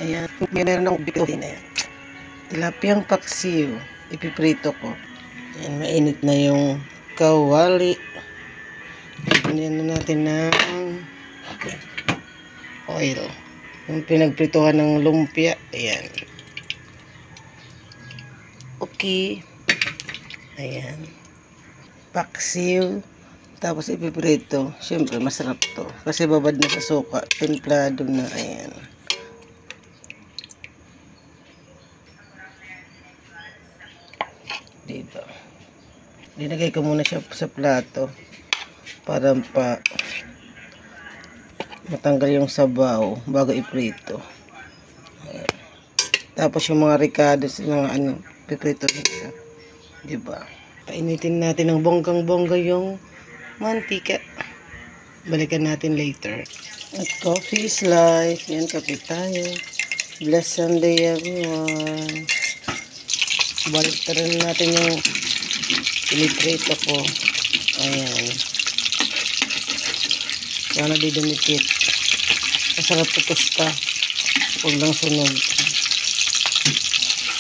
Ayan, meron akong bituin na yan. Tilapiyang paksiw. Ipiprito ko. Ayan, mainit na yung kawali. Ayan na natin ng oil. Yung pinagprituhan ng lumpia. Ayan. Okay. Ayan. Paksiw. Tapos ipiprito. Siyempre, masarap to. Kasi babad na sa suka. Templado na. Ayan. Diba? Linagay ko muna siya sa plato para matanggal yung sabaw bago iprito. Ayan. Tapos yung mga ricados, mga piprito nito. Diba? Painitin natin ng bonggang-bongga yung mantika. Balikan natin later. At coffee is life. Yan, kape tayo. Bless Sunday everyone. Baliktaran natin yung piniprito ko. Ayan. Sana di dumikit. Masarap ito tosta. Huwag lang sunog.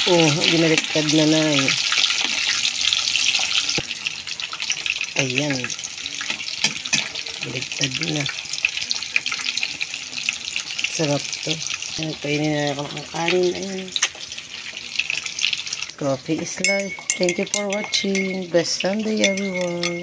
Oh, binaliktad na na eh. Ayan. Baliktad na. Sarap to. Ayan, painin na ako ng kanin. Ayan. Coffee is life. Thank you for watching. Blessed Sunday everyone.